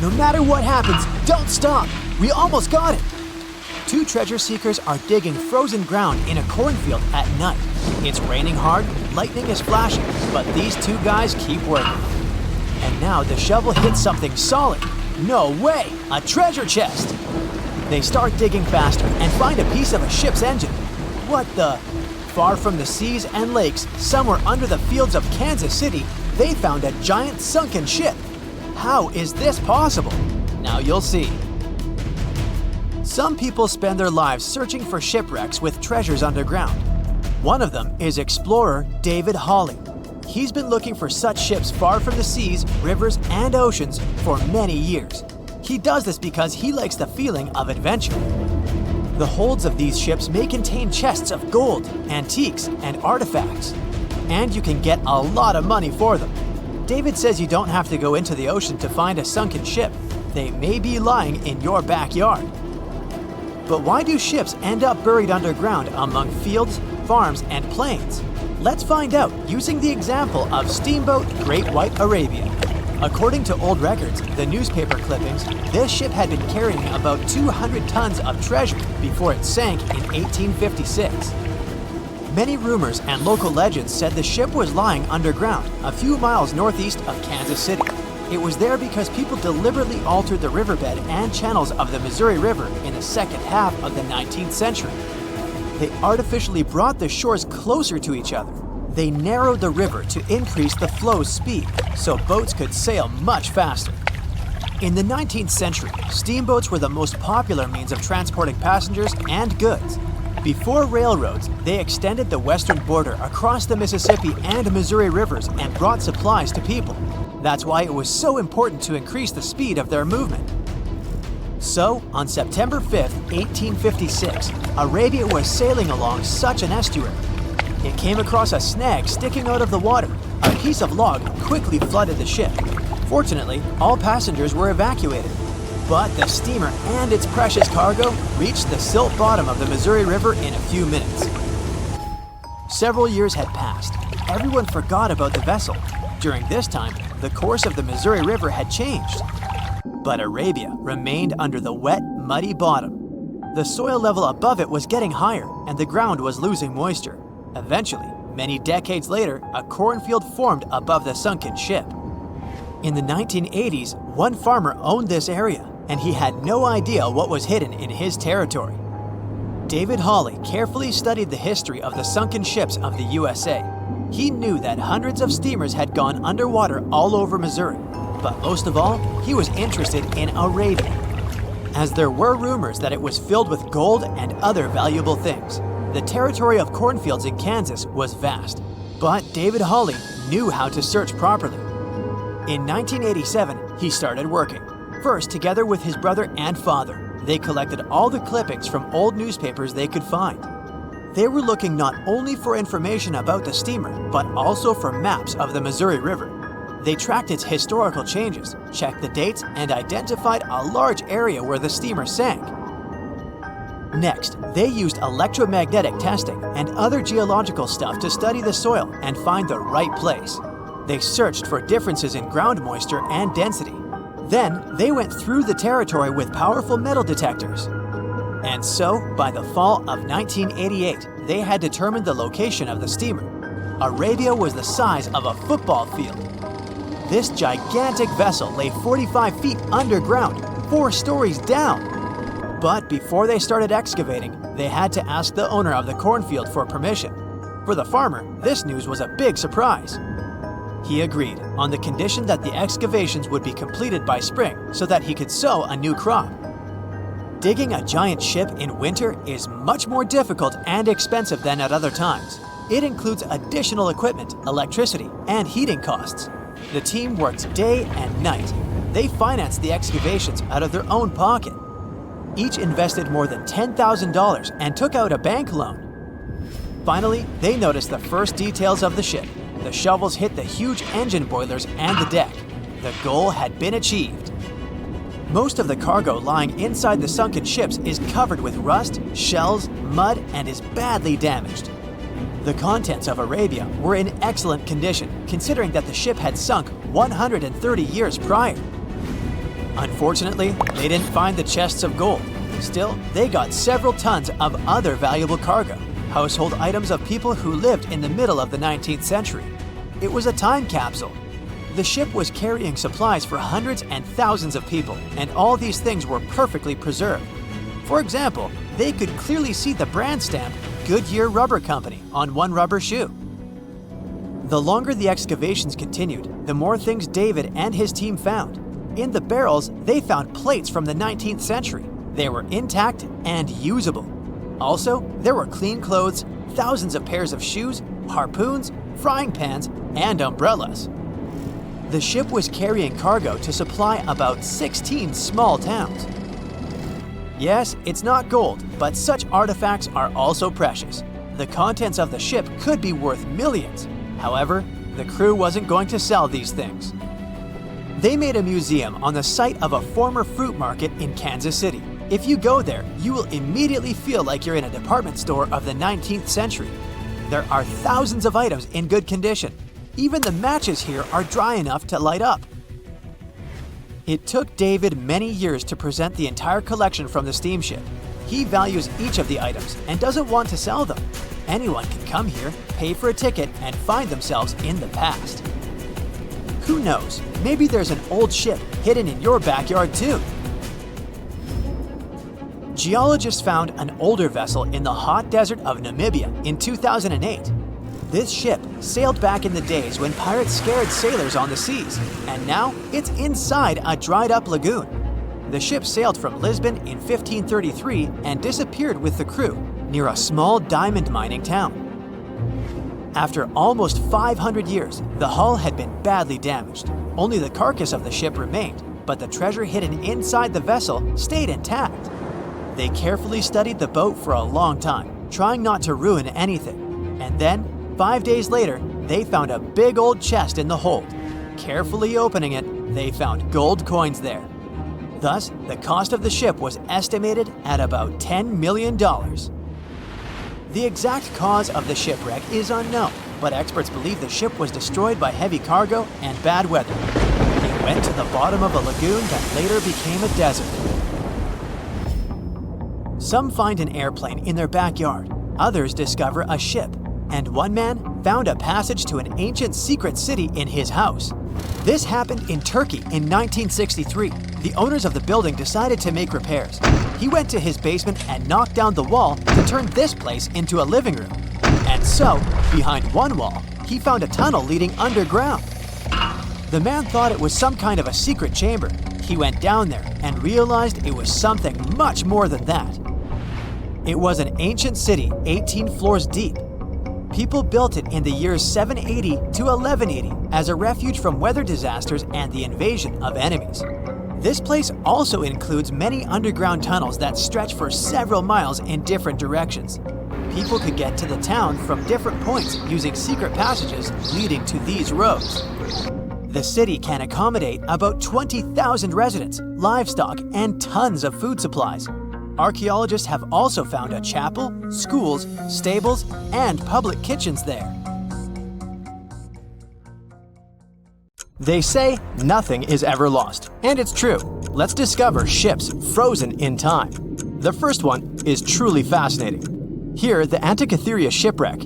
No matter what happens, don't stop! We almost got it! Two treasure seekers are digging frozen ground in a cornfield at night. It's raining hard, lightning is flashing, but these two guys keep working. And now the shovel hits something solid. No way! A treasure chest! They start digging faster and find a piece of a ship's engine. What the? Far from the seas and lakes, somewhere under the fields of Kansas City, they found a giant sunken ship. How is this possible? Now you'll see. Some people spend their lives searching for shipwrecks with treasures underground. One of them is explorer David Hawley. He's been looking for such ships far from the seas, rivers, and oceans for many years. He does this because he likes the feeling of adventure. The holds of these ships may contain chests of gold, antiques, and artifacts. And you can get a lot of money for them. David says you don't have to go into the ocean to find a sunken ship. They may be lying in your backyard. But why do ships end up buried underground among fields, farms, and plains? Let's find out using the example of steamboat Great White Arabia. According to old records, the newspaper clippings, this ship had been carrying about 200 tons of treasure before it sank in 1856. Many rumors and local legends said the ship was lying underground, a few miles northeast of Kansas City. It was there because people deliberately altered the riverbed and channels of the Missouri River in the second half of the 19th century. They artificially brought the shores closer to each other. They narrowed the river to increase the flow's speed, so boats could sail much faster. In the 19th century, steamboats were the most popular means of transporting passengers and goods. Before railroads, they extended the western border across the Mississippi and Missouri rivers and brought supplies to people. That's why it was so important to increase the speed of their movement. So, on September 5, 1856, Arabia was sailing along such an estuary. It came across a snag sticking out of the water. A piece of log quickly flooded the ship. Fortunately, all passengers were evacuated. But the steamer and its precious cargo reached the silt bottom of the Missouri River in a few minutes. Several years had passed. Everyone forgot about the vessel. During this time, the course of the Missouri River had changed. But Arabia remained under the wet, muddy bottom. The soil level above it was getting higher, and the ground was losing moisture. Eventually, many decades later, a cornfield formed above the sunken ship. In the 1980s, one farmer owned this area, and he had no idea what was hidden in his territory. David Hawley carefully studied the history of the sunken ships of the USA. He knew that hundreds of steamers had gone underwater all over Missouri, but most of all, he was interested in Arabia, as there were rumors that it was filled with gold and other valuable things. The territory of cornfields in Kansas was vast, but David Hawley knew how to search properly. In 1987, he started working. First, together with his brother and father, they collected all the clippings from old newspapers they could find. They were looking not only for information about the steamer, but also for maps of the Missouri River. They tracked its historical changes, checked the dates, and identified a large area where the steamer sank. Next, they used electromagnetic testing and other geological stuff to study the soil and find the right place. They searched for differences in ground moisture and density. Then, they went through the territory with powerful metal detectors. And so, by the fall of 1988, they had determined the location of the steamer. Arabia was the size of a football field. This gigantic vessel lay 45 feet underground, 4 stories down. But before they started excavating, they had to ask the owner of the cornfield for permission. For the farmer, this news was a big surprise. He agreed, on the condition that the excavations would be completed by spring so that he could sow a new crop. Digging a giant ship in winter is much more difficult and expensive than at other times. It includes additional equipment, electricity, and heating costs. The team worked day and night. They financed the excavations out of their own pocket. Each invested more than $10,000 and took out a bank loan. Finally, they noticed the first details of the ship. The shovels hit the huge engine boilers and the deck. The goal had been achieved. Most of the cargo lying inside the sunken ships is covered with rust, shells, mud, and is badly damaged. The contents of Arabia were in excellent condition, considering that the ship had sunk 130 years prior. Unfortunately, they didn't find the chests of gold. Still, they got several tons of other valuable cargo, household items of people who lived in the middle of the 19th century. It was a time capsule. The ship was carrying supplies for hundreds and thousands of people, and all these things were perfectly preserved. For example, they could clearly see the brand stamp Goodyear Rubber Company on one rubber shoe. The longer the excavations continued, the more things David and his team found. In the barrels, they found plates from the 19th century. They were intact and usable. Also, there were clean clothes, thousands of pairs of shoes, harpoons, frying pans, and umbrellas. The ship was carrying cargo to supply about 16 small towns. Yes, it's not gold, but such artifacts are also precious. The contents of the ship could be worth millions. However, the crew wasn't going to sell these things. They made a museum on the site of a former fruit market in Kansas City. If you go there, you will immediately feel like you're in a department store of the 19th century. There are thousands of items in good condition. Even the matches here are dry enough to light up. It took David many years to present the entire collection from the steamship. He values each of the items and doesn't want to sell them. Anyone can come here, pay for a ticket, and find themselves in the past. Who knows, maybe there's an old ship hidden in your backyard too. Geologists found an older vessel in the hot desert of Namibia in 2008. This ship sailed back in the days when pirates scared sailors on the seas, and now it's inside a dried-up lagoon. The ship sailed from Lisbon in 1533 and disappeared with the crew near a small diamond mining town. After almost 500 years, the hull had been badly damaged. Only the carcass of the ship remained, but the treasure hidden inside the vessel stayed intact. They carefully studied the boat for a long time, trying not to ruin anything. And then, 5 days later, they found a big old chest in the hold. Carefully opening it, they found gold coins there. Thus, the cost of the ship was estimated at about $10 million. The exact cause of the shipwreck is unknown, but experts believe the ship was destroyed by heavy cargo and bad weather. It went to the bottom of a lagoon that later became a desert. Some find an airplane in their backyard, others discover a ship, and one man found a passage to an ancient secret city in his house. This happened in Turkey in 1963. The owners of the building decided to make repairs. He went to his basement and knocked down the wall to turn this place into a living room. And so, behind one wall, he found a tunnel leading underground. The man thought it was some kind of a secret chamber. He went down there and realized it was something much more than that. It was an ancient city 18 floors deep. People built it in the years 780 to 1180 as a refuge from weather disasters and the invasion of enemies. This place also includes many underground tunnels that stretch for several miles in different directions. People could get to the town from different points using secret passages leading to these roads. The city can accommodate about 20,000 residents, livestock, and tons of food supplies. Archaeologists have also found a chapel, schools, stables, and public kitchens there. They say nothing is ever lost, and it's true. Let's discover ships frozen in time. The first one is truly fascinating. Here, the Antikythera shipwreck.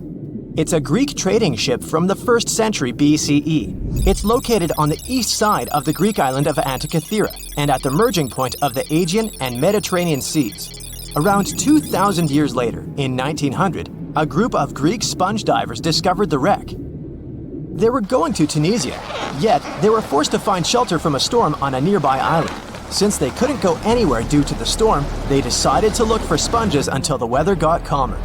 It's a Greek trading ship from the 1st century BCE. It's located on the east side of the Greek island of Antikythera and at the merging point of the Aegean and Mediterranean seas. Around 2,000 years later, in 1900, a group of Greek sponge divers discovered the wreck. They were going to Tunisia, yet they were forced to find shelter from a storm on a nearby island. Since they couldn't go anywhere due to the storm, they decided to look for sponges until the weather got calmer.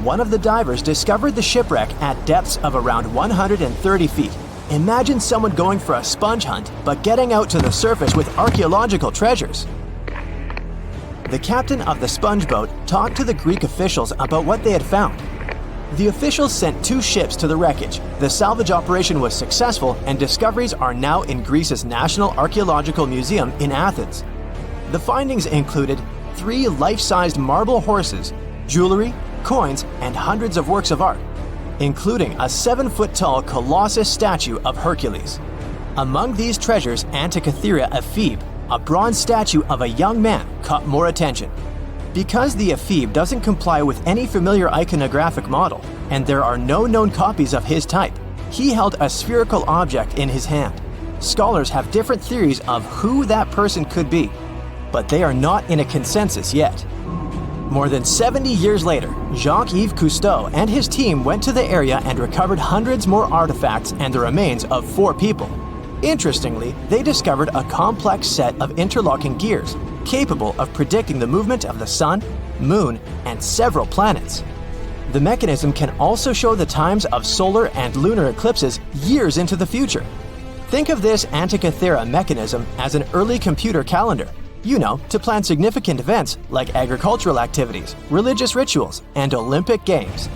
One of the divers discovered the shipwreck at depths of around 130 feet. Imagine someone going for a sponge hunt, but getting out to the surface with archaeological treasures. The captain of the sponge boat talked to the Greek officials about what they had found. The officials sent 2 ships to the wreckage. The salvage operation was successful, and discoveries are now in Greece's National Archaeological Museum in Athens. The findings included 3 life-sized marble horses, jewelry, coins, and hundreds of works of art, including a 7-foot-tall Colossus statue of Hercules. Among these treasures, Antikythera Ephebe, a bronze statue of a young man caught more attention. Because the ephebe doesn't comply with any familiar iconographic model, and there are no known copies of his type, he held a spherical object in his hand. Scholars have different theories of who that person could be, but they are not in a consensus yet. More than 70 years later, Jacques-Yves Cousteau and his team went to the area and recovered hundreds more artifacts and the remains of 4 people. Interestingly, they discovered a complex set of interlocking gears, capable of predicting the movement of the sun, moon, and several planets. The mechanism can also show the times of solar and lunar eclipses years into the future. Think of this Antikythera mechanism as an early computer calendar, to plan significant events like agricultural activities, religious rituals, and Olympic Games.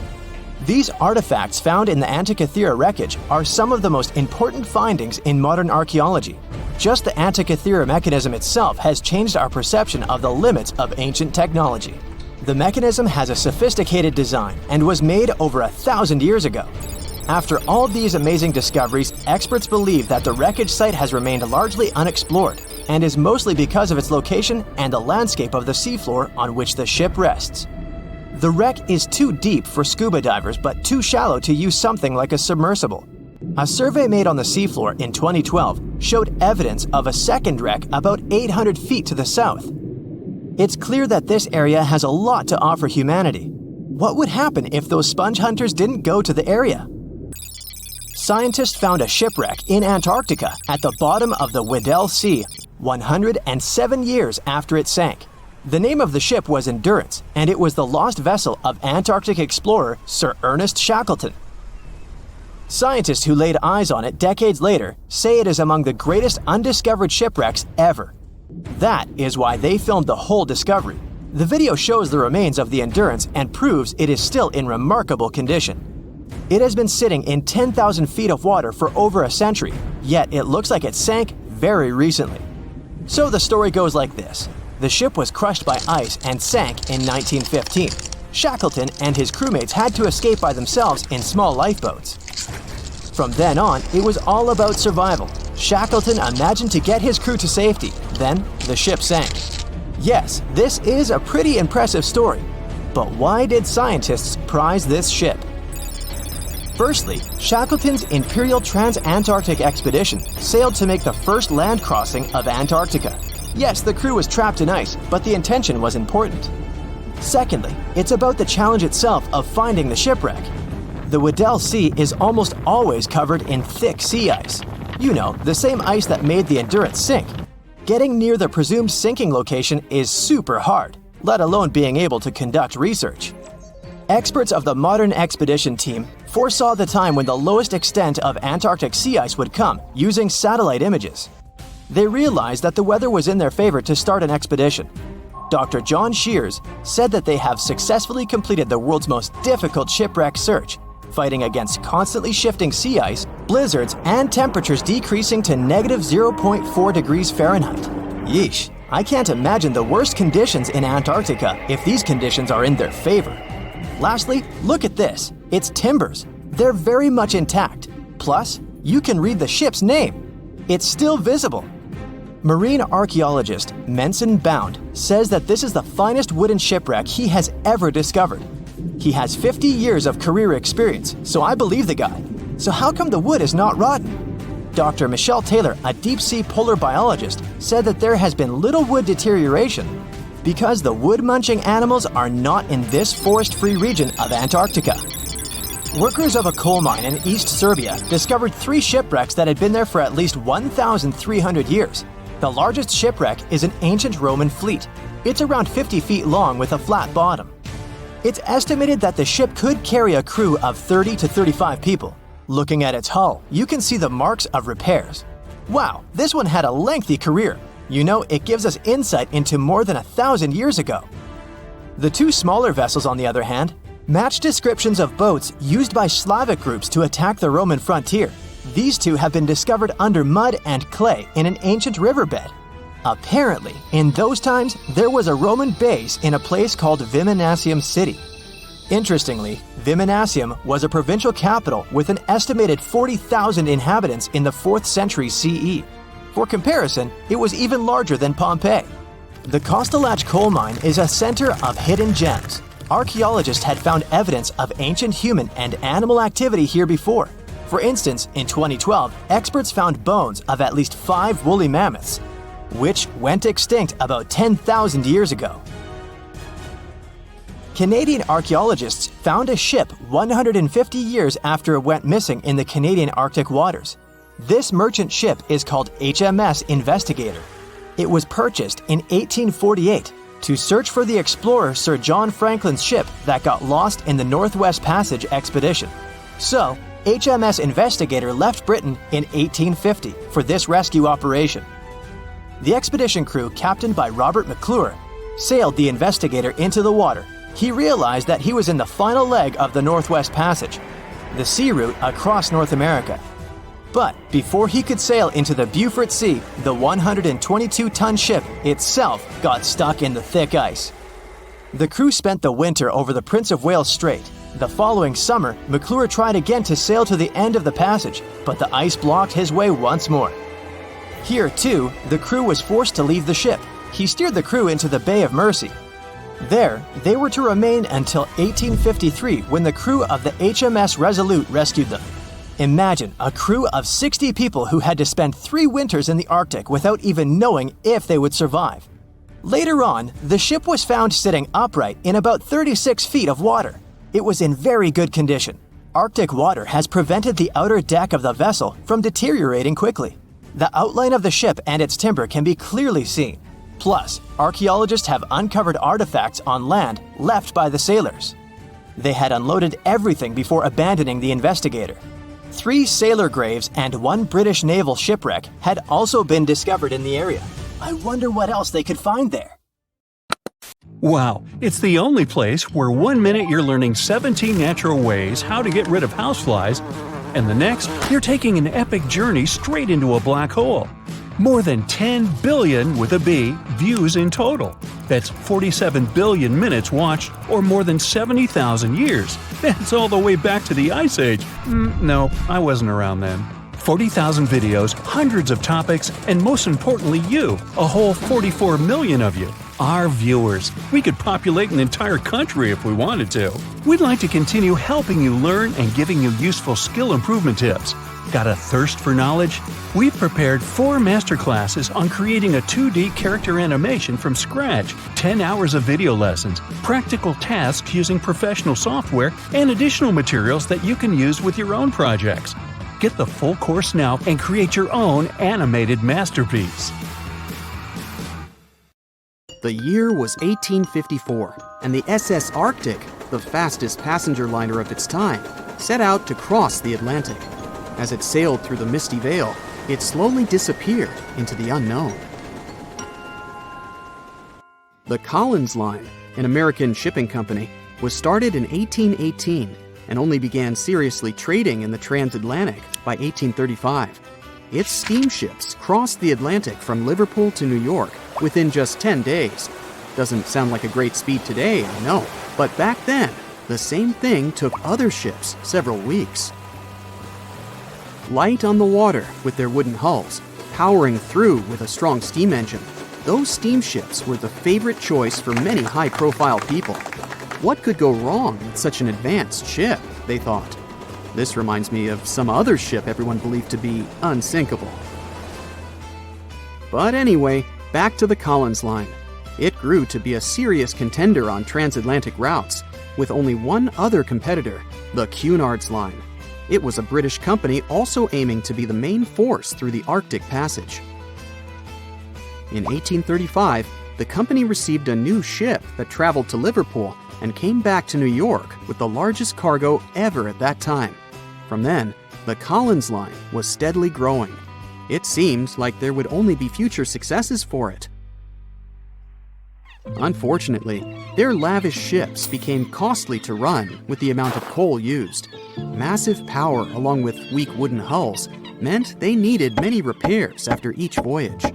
These artifacts found in the Antikythera wreckage are some of the most important findings in modern archaeology. Just the Antikythera mechanism itself has changed our perception of the limits of ancient technology. The mechanism has a sophisticated design and was made over 1,000 years ago. After all these amazing discoveries, experts believe that the wreckage site has remained largely unexplored, and is mostly because of its location and the landscape of the seafloor on which the ship rests. The wreck is too deep for scuba divers but too shallow to use something like a submersible. A survey made on the seafloor in 2012 showed evidence of a second wreck about 800 feet to the south. It's clear that this area has a lot to offer humanity. What would happen if those sponge hunters didn't go to the area? Scientists found a shipwreck in Antarctica at the bottom of the Weddell Sea 107 years after it sank. The name of the ship was Endurance, and it was the lost vessel of Antarctic explorer Sir Ernest Shackleton. Scientists who laid eyes on it decades later say it is among the greatest undiscovered shipwrecks ever. That is why they filmed the whole discovery. The video shows the remains of the Endurance and proves it is still in remarkable condition. It has been sitting in 10,000 feet of water for over a century, yet it looks like it sank very recently. So the story goes like this. The ship was crushed by ice and sank in 1915. Shackleton and his crewmates had to escape by themselves in small lifeboats. From then on, it was all about survival. Shackleton imagined to get his crew to safety. Then, the ship sank. Yes, this is a pretty impressive story. But why did scientists prize this ship? Firstly, Shackleton's Imperial Trans-Antarctic Expedition sailed to make the first land crossing of Antarctica. Yes, the crew was trapped in ice, but the intention was important. Secondly, it's about the challenge itself of finding the shipwreck. The Weddell Sea is almost always covered in thick sea ice. The same ice that made the Endurance sink. Getting near the presumed sinking location is super hard, let alone being able to conduct research. Experts of the modern expedition team foresaw the time when the lowest extent of Antarctic sea ice would come using satellite images. They realized that the weather was in their favor to start an expedition. Dr. John Shears said that they have successfully completed the world's most difficult shipwreck search, fighting against constantly shifting sea ice, blizzards, and temperatures decreasing to negative 0.4 degrees Fahrenheit. Yeesh, I can't imagine the worst conditions in Antarctica if these conditions are in their favor. Lastly, look at this. It's timbers. They're very much intact. Plus, you can read the ship's name. It's still visible. Marine archaeologist Menson Bound says that this is the finest wooden shipwreck he has ever discovered. He has 50 years of career experience, so I believe the guy. So how come the wood is not rotten? Dr. Michelle Taylor, a deep-sea polar biologist, said that there has been little wood deterioration because the wood-munching animals are not in this forest-free region of Antarctica. Workers of a coal mine in East Serbia discovered 3 shipwrecks that had been there for at least 1,300 years. The largest shipwreck is an ancient Roman fleet. It's around 50 feet long with a flat bottom. It's estimated that the ship could carry a crew of 30 to 35 people. Looking at its hull, you can see the marks of repairs. Wow, this one had a lengthy career. It gives us insight into more than 1,000 years ago. The 2 smaller vessels, on the other hand, match descriptions of boats used by Slavic groups to attack the Roman frontier. These 2 have been discovered under mud and clay in an ancient riverbed. Apparently, in those times, there was a Roman base in a place called Viminacium City. Interestingly, Viminacium was a provincial capital with an estimated 40,000 inhabitants in the 4th century CE. For comparison, it was even larger than Pompeii. The Kostelach coal mine is a center of hidden gems. Archaeologists had found evidence of ancient human and animal activity here before. For instance, in 2012, experts found bones of at least 5 woolly mammoths, which went extinct about 10,000 years ago. Canadian archaeologists found a ship 150 years after it went missing in the Canadian Arctic waters. This merchant ship is called HMS Investigator. It was purchased in 1848 to search for the explorer Sir John Franklin's ship that got lost in the Northwest Passage expedition. So, HMS Investigator left Britain in 1850 for this rescue operation. The expedition crew, captained by Robert McClure, sailed the Investigator into the water. He realized that he was in the final leg of the Northwest Passage, the sea route across North America. But before he could sail into the Beaufort Sea, the 122-ton ship itself got stuck in the thick ice. The crew spent the winter over the Prince of Wales Strait. The following summer, McClure tried again to sail to the end of the passage, but the ice blocked his way once more. Here, too, the crew was forced to leave the ship. He steered the crew into the Bay of Mercy. There, they were to remain until 1853, when the crew of the HMS Resolute rescued them. Imagine a crew of 60 people who had to spend 3 winters in the Arctic without even knowing if they would survive. Later on, the ship was found sitting upright in about 36 feet of water. It was in very good condition. Arctic water has prevented the outer deck of the vessel from deteriorating quickly. The outline of the ship and its timber can be clearly seen. Plus, archaeologists have uncovered artifacts on land left by the sailors. They had unloaded everything before abandoning the Investigator. 3 sailor graves and 1 British naval shipwreck had also been discovered in the area. I wonder what else they could find there. Wow, it's the only place where 1 minute you're learning 17 natural ways how to get rid of houseflies, and the next, you're taking an epic journey straight into a black hole. More than 10 billion, with a B, views in total. That's 47 billion minutes watched, or more than 70,000 years. That's all the way back to the Ice Age. No, I wasn't around then. 40,000 videos, hundreds of topics, and most importantly you, a whole 44 million of you. Our viewers. We could populate an entire country if we wanted to. We'd like to continue helping you learn and giving you useful skill improvement tips. Got a thirst for knowledge? We've prepared 4 masterclasses on creating a 2D character animation from scratch, 10 hours of video lessons, practical tasks using professional software, and additional materials that you can use with your own projects. Get the full course now and create your own animated masterpiece. The year was 1854, and the SS Arctic, the fastest passenger liner of its time, set out to cross the Atlantic. As it sailed through the misty veil, it slowly disappeared into the unknown. The Collins Line, an American shipping company, was started in 1818 and only began seriously trading in the transatlantic by 1835. Its steamships crossed the Atlantic from Liverpool to New York within just 10 days. Doesn't sound like a great speed today, I know, but back then, the same thing took other ships several weeks. Light on the water with their wooden hulls, powering through with a strong steam engine, those steamships were the favorite choice for many high-profile people. What could go wrong with such an advanced ship, they thought. This reminds me of some other ship everyone believed to be unsinkable. But anyway, back to the Collins Line. It grew to be a serious contender on transatlantic routes, with only one other competitor, the Cunard's Line. It was a British company also aiming to be the main force through the Arctic Passage. In 1835, the company received a new ship that traveled to Liverpool and came back to New York with the largest cargo ever at that time. From then, the Collins Line was steadily growing. It seemed like there would only be future successes for it. Unfortunately, their lavish ships became costly to run with the amount of coal used. Massive power along with weak wooden hulls meant they needed many repairs after each voyage.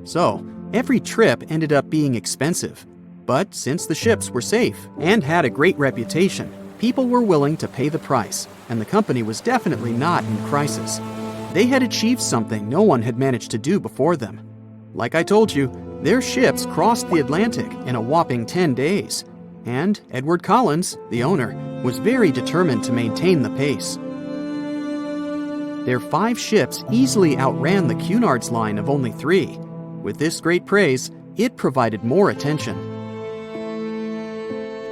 So, every trip ended up being expensive. But since the ships were safe and had a great reputation, people were willing to pay the price, and the company was definitely not in crisis. They had achieved something no one had managed to do before them. Like I told you, their ships crossed the Atlantic in a whopping 10 days, and Edward Collins, the owner, was very determined to maintain the pace. Their 5 ships easily outran the Cunard's line of only 3. With this great praise, it provided more attention.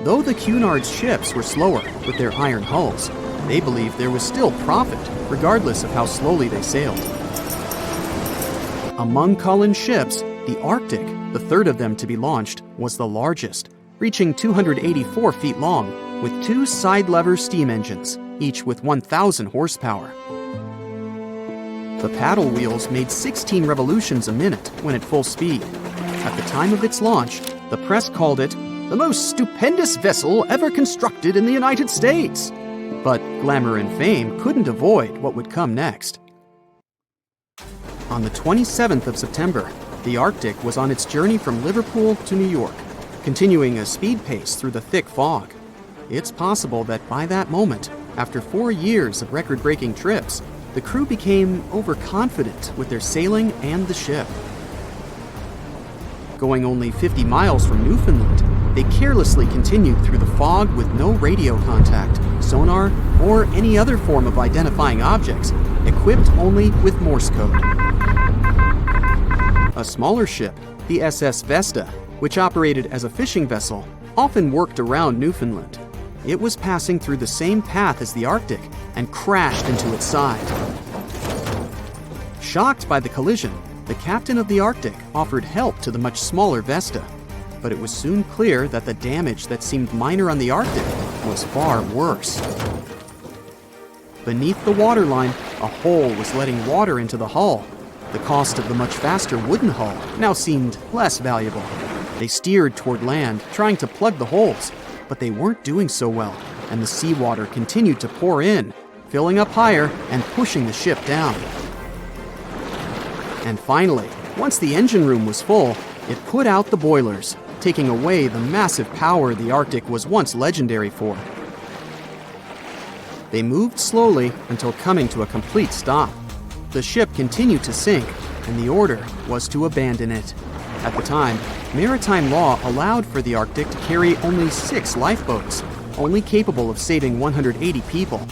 Though the Cunard's ships were slower with their iron hulls, they believed there was still profit, regardless of how slowly they sailed. Among Collins' ships, the Arctic, the third of them to be launched, was the largest, reaching 284 feet long, with 2 side-lever steam engines, each with 1,000 horsepower. The paddle wheels made 16 revolutions a minute when at full speed. At the time of its launch, the press called it the most stupendous vessel ever constructed in the United States. But glamour and fame couldn't avoid what would come next. On the 27th of September, the Arctic was on its journey from Liverpool to New York, continuing a speed pace through the thick fog. It's possible that by that moment, after 4 years of record-breaking trips, the crew became overconfident with their sailing and the ship. Going only 50 miles from Newfoundland, they carelessly continued through the fog with no radio contact, sonar, or any other form of identifying objects, equipped only with Morse code. A smaller ship, the SS Vesta, which operated as a fishing vessel, often worked around Newfoundland. It was passing through the same path as the Arctic and crashed into its side. Shocked by the collision, the captain of the Arctic offered help to the much smaller Vesta, but it was soon clear that the damage that seemed minor on the Arctic was far worse. Beneath the waterline, a hole was letting water into the hull. The cost of the much faster wooden hull now seemed less valuable. They steered toward land, trying to plug the holes, but they weren't doing so well, and the seawater continued to pour in, filling up higher and pushing the ship down. And finally, once the engine room was full, it put out the boilers, taking away the massive power the Arctic was once legendary for. They moved slowly until coming to a complete stop. The ship continued to sink, and the order was to abandon it. At the time, maritime law allowed for the Arctic to carry only 6 lifeboats, only capable of saving 180 people.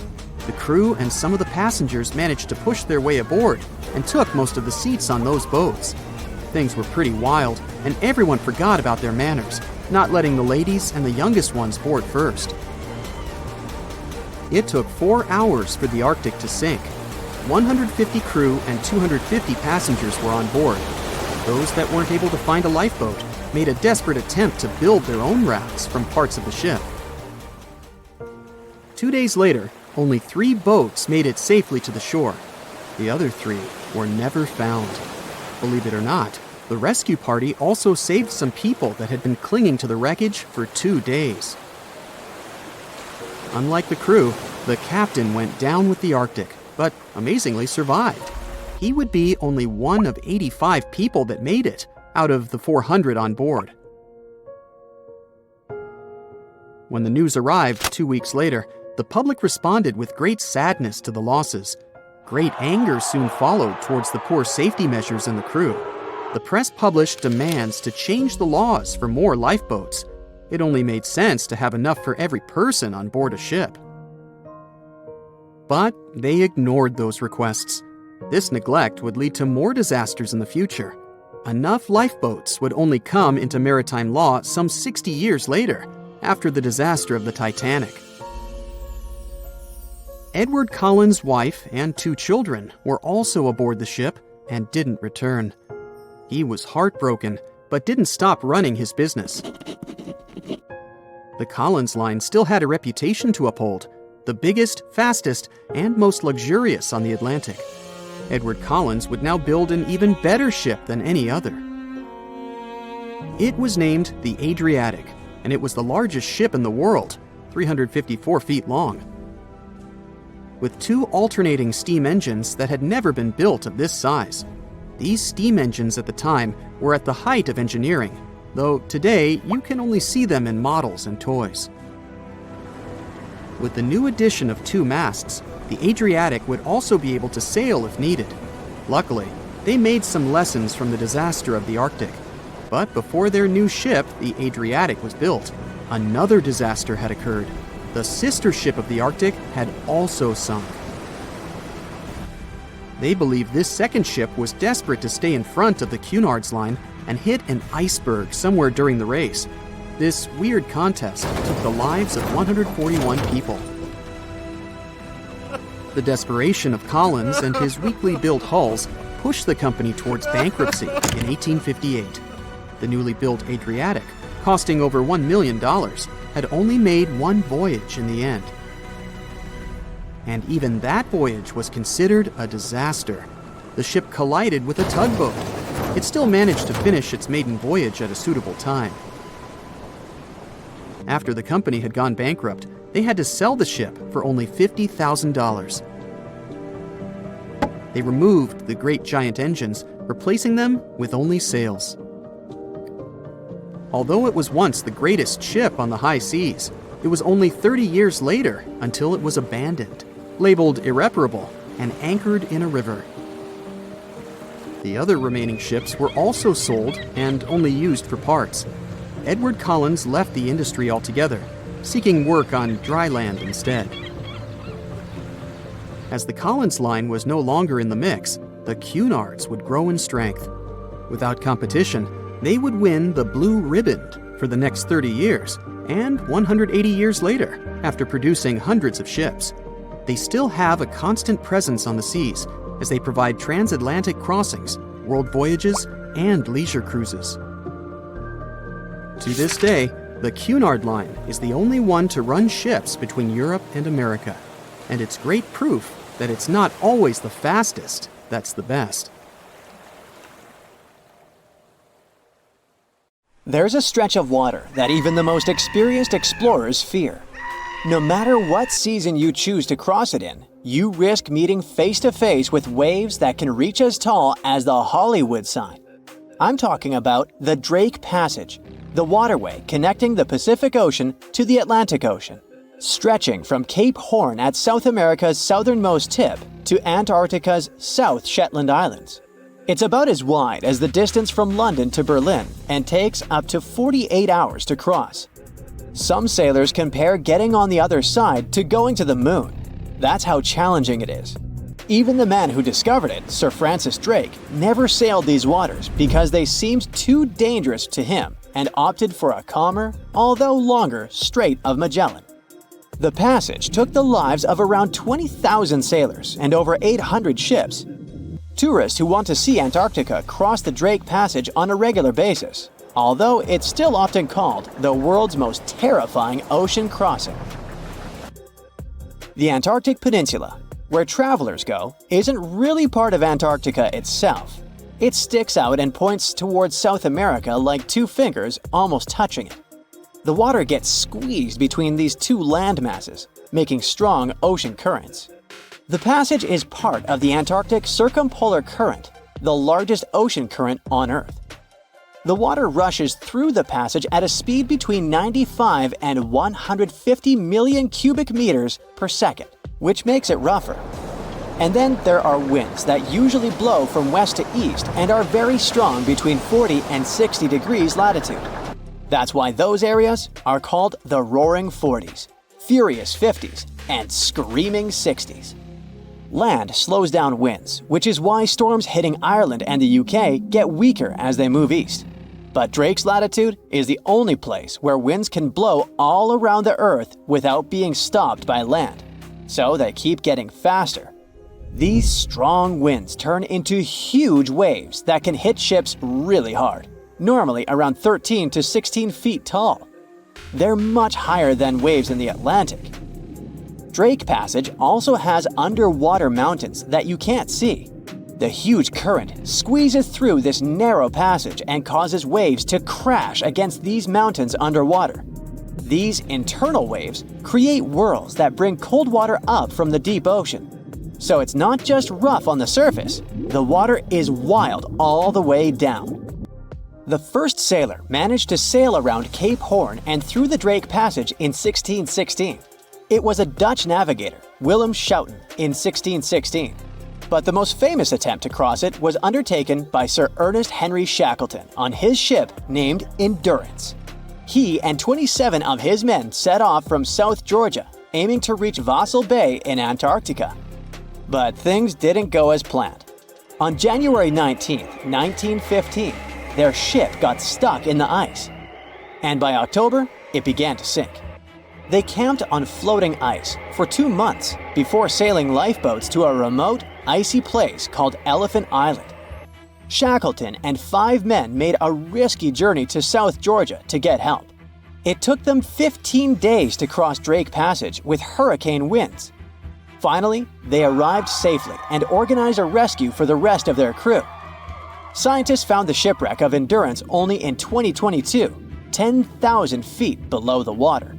The crew and some of the passengers managed to push their way aboard and took most of the seats on those boats. Things were pretty wild, and everyone forgot about their manners, not letting the ladies and the youngest ones board first. It took 4 hours for the Arctic to sink. 150 crew and 250 passengers were on board. Those that weren't able to find a lifeboat made a desperate attempt to build their own rafts from parts of the ship. 2 days later, only 3 boats made it safely to the shore. The other 3 were never found. Believe it or not, the rescue party also saved some people that had been clinging to the wreckage for 2 days. Unlike the crew, the captain went down with the Arctic, but amazingly survived. He would be only one of 85 people that made it, out of the 400 on board. When the news arrived 2 weeks later, the public responded with great sadness to the losses. Great anger soon followed towards the poor safety measures in the crew. The press published demands to change the laws for more lifeboats. It only made sense to have enough for every person on board a ship. But they ignored those requests. This neglect would lead to more disasters in the future. Enough lifeboats would only come into maritime law some 60 years later, after the disaster of the Titanic. Edward Collins' wife and 2 children were also aboard the ship and didn't return. He was heartbroken, but didn't stop running his business. The Collins line still had a reputation to uphold, the biggest, fastest, and most luxurious on the Atlantic. Edward Collins would now build an even better ship than any other. It was named the Adriatic, and it was the largest ship in the world, 354 feet long. With 2 alternating steam engines that had never been built of this size. These steam engines at the time were at the height of engineering, though today you can only see them in models and toys. With the new addition of 2 masts, The Adriatic would also be able to sail if needed. Luckily, they made some lessons from the disaster of the Arctic. But before their new ship, the Adriatic, was built, another disaster had occurred. The sister ship of the Arctic had also sunk. They believe this second ship was desperate to stay in front of the Cunard's line and hit an iceberg somewhere during the race. This weird contest took the lives of 141 people. The desperation of Collins and his weakly built hulls pushed the company towards bankruptcy in 1858. The newly built Adriatic, costing over $1 million, had only made one voyage in the end. And even that voyage was considered a disaster. The ship collided with a tugboat. It still managed to finish its maiden voyage at a suitable time. After the company had gone bankrupt, they had to sell the ship for only $50,000. They removed the great giant engines, replacing them with only sails. Although it was once the greatest ship on the high seas, it was only 30 years later until it was abandoned, labeled irreparable, and anchored in a river. The other remaining ships were also sold and only used for parts. Edward Collins left the industry altogether, seeking work on dry land instead. As the Collins line was no longer in the mix, the Cunards would grow in strength. Without competition, they would win the Blue Riband for the next 30 years, and 180 years later, after producing hundreds of ships. They still have a constant presence on the seas as they provide transatlantic crossings, world voyages, and leisure cruises. To this day, the Cunard Line is the only one to run ships between Europe and America, and it's great proof that it's not always the fastest that's the best. There's a stretch of water that even the most experienced explorers fear. No matter what season you choose to cross it in, you risk meeting face-to-face with waves that can reach as tall as the Hollywood sign. I'm talking about the Drake Passage, the waterway connecting the Pacific Ocean to the Atlantic Ocean, stretching from Cape Horn at South America's southernmost tip to Antarctica's South Shetland Islands. It's about as wide as the distance from London to Berlin and takes up to 48 hours to cross. Some sailors compare getting on the other side to going to the moon. That's how challenging it is. Even the man who discovered it, Sir Francis Drake, never sailed these waters because they seemed too dangerous to him and opted for a calmer, although longer, Strait of Magellan. The passage took the lives of around 20,000 sailors and over 800 ships. Tourists who want to see Antarctica cross the Drake Passage on a regular basis, although it's still often called the world's most terrifying ocean crossing. The Antarctic Peninsula, where travelers go, isn't really part of Antarctica itself. It sticks out and points towards South America like two fingers almost touching it. The water gets squeezed between these two land masses, making strong ocean currents. The passage is part of the Antarctic Circumpolar Current, the largest ocean current on Earth. The water rushes through the passage at a speed between 95 and 150 million cubic meters per second, which makes it rougher. And then there are winds that usually blow from west to east and are very strong between 40 and 60 degrees latitude. That's why those areas are called the Roaring Forties, Furious 50s, and Screaming 60s. Land slows down winds, which is why storms hitting Ireland and the UK get weaker as they move east. But Drake's latitude is the only place where winds can blow all around the Earth without being stopped by land. So they keep getting faster. These strong winds turn into huge waves that can hit ships really hard, normally around 13 to 16 feet tall. They're much higher than waves in the Atlantic. Drake Passage also has underwater mountains that you can't see. The huge current squeezes through this narrow passage and causes waves to crash against these mountains underwater. These internal waves create whirls that bring cold water up from the deep ocean. So it's not just rough on the surface, the water is wild all the way down. The first sailor managed to sail around Cape Horn and through the Drake Passage in 1616. It was a Dutch navigator, Willem Schouten, in 1616. But the most famous attempt to cross it was undertaken by Sir Ernest Henry Shackleton on his ship named Endurance. He and 27 of his men set off from South Georgia, aiming to reach Vassal Bay in Antarctica. But things didn't go as planned. On January 19, 1915, their ship got stuck in the ice. And by October, it began to sink. They camped on floating ice for 2 months before sailing lifeboats to a remote, icy place called Elephant Island. Shackleton and 5 men made a risky journey to South Georgia to get help. It took them 15 days to cross Drake Passage with hurricane winds. Finally, they arrived safely and organized a rescue for the rest of their crew. Scientists found the shipwreck of Endurance only in 2022, 10,000 feet below the water.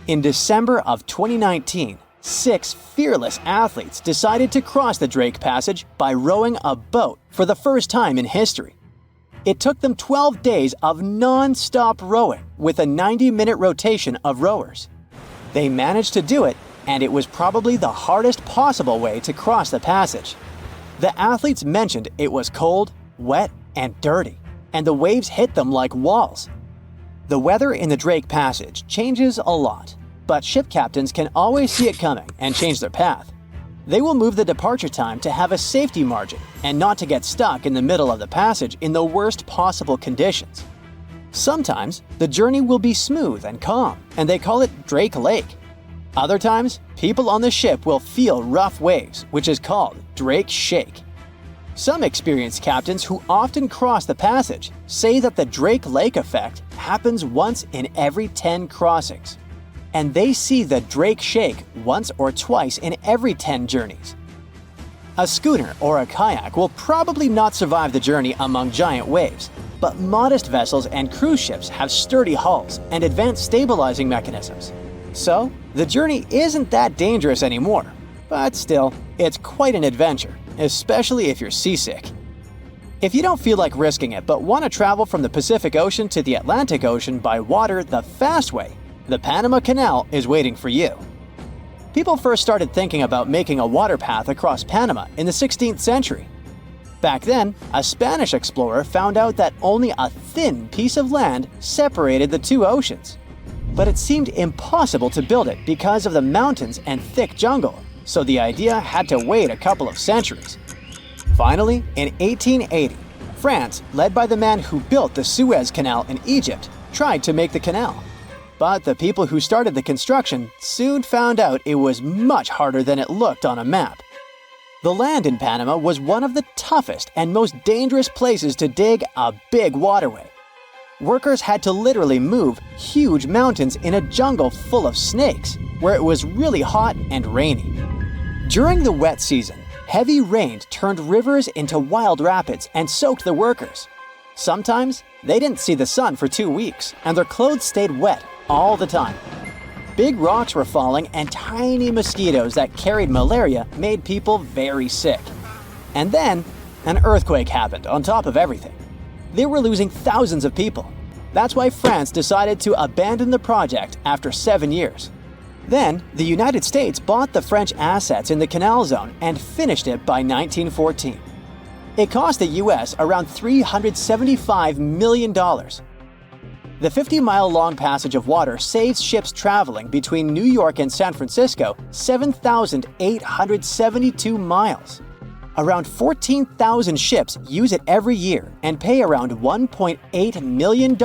In December of 2019, 6 fearless athletes decided to cross the Drake Passage by rowing a boat for the first time in history. It took them 12 days of non-stop rowing with a 90-minute rotation of rowers. They managed to do it, and it was probably the hardest possible way to cross the passage. The athletes mentioned it was cold, wet, and dirty, and the waves hit them like walls. The weather in the Drake Passage changes a lot, but ship captains can always see it coming and change their path. They will move the departure time to have a safety margin and not to get stuck in the middle of the passage in the worst possible conditions. Sometimes, the journey will be smooth and calm, and they call it Drake Lake. Other times, people on the ship will feel rough waves, which is called Drake Shake. Some experienced captains who often cross the passage say that the Drake Lake effect happens once in every 10 crossings. And they see the Drake Shake once or twice in every 10 journeys. A schooner or a kayak will probably not survive the journey among giant waves, but modest vessels and cruise ships have sturdy hulls and advanced stabilizing mechanisms. So, the journey isn't that dangerous anymore, but still, it's quite an adventure, especially if you're seasick. If you don't feel like risking it but want to travel from the Pacific Ocean to the Atlantic Ocean by water the fast way, the Panama Canal is waiting for you. People first started thinking about making a water path across Panama in the 16th century. Back then, a Spanish explorer found out that only a thin piece of land separated the two oceans. But it seemed impossible to build it because of the mountains and thick jungle, so the idea had to wait a couple of centuries. Finally, in 1880, France, led by the man who built the Suez Canal in Egypt, tried to make the canal. But the people who started the construction soon found out it was much harder than it looked on a map. The land in Panama was one of the toughest and most dangerous places to dig a big waterway. Workers had to literally move huge mountains in a jungle full of snakes, where it was really hot and rainy. During the wet season, heavy rain turned rivers into wild rapids and soaked the workers. Sometimes, they didn't see the sun for 2 weeks, and their clothes stayed wet all the time. Big rocks were falling, and tiny mosquitoes that carried malaria made people very sick. And then, an earthquake happened on top of everything. They were losing thousands of people. That's why France decided to abandon the project after 7 years. Then, the United States bought the French assets in the canal zone and finished it by 1914. It cost the US around $375 million. The 50-mile-long passage of water saves ships traveling between New York and San Francisco 7,872 miles. Around 14,000 ships use it every year and pay around $1.8 million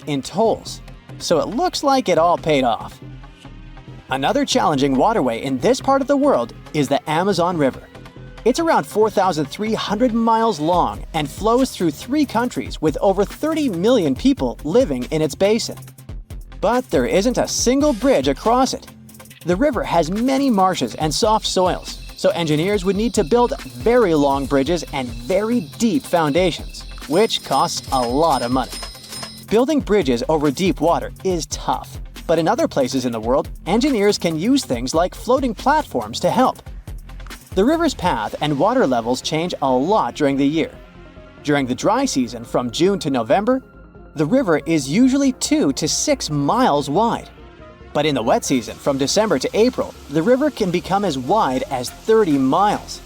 in tolls. So it looks like it all paid off. Another challenging waterway in this part of the world is the Amazon River. It's around 4,300 miles long and flows through 3 countries with over 30 million people living in its basin. But there isn't a single bridge across it. The river has many marshes and soft soils, so engineers would need to build very long bridges and very deep foundations, which costs a lot of money. Building bridges over deep water is tough, but in other places in the world, engineers can use things like floating platforms to help. The river's path and water levels change a lot during the year. During the dry season from June to November, the river is usually 2 to 6 miles wide. But in the wet season, from December to April, the river can become as wide as 30 miles.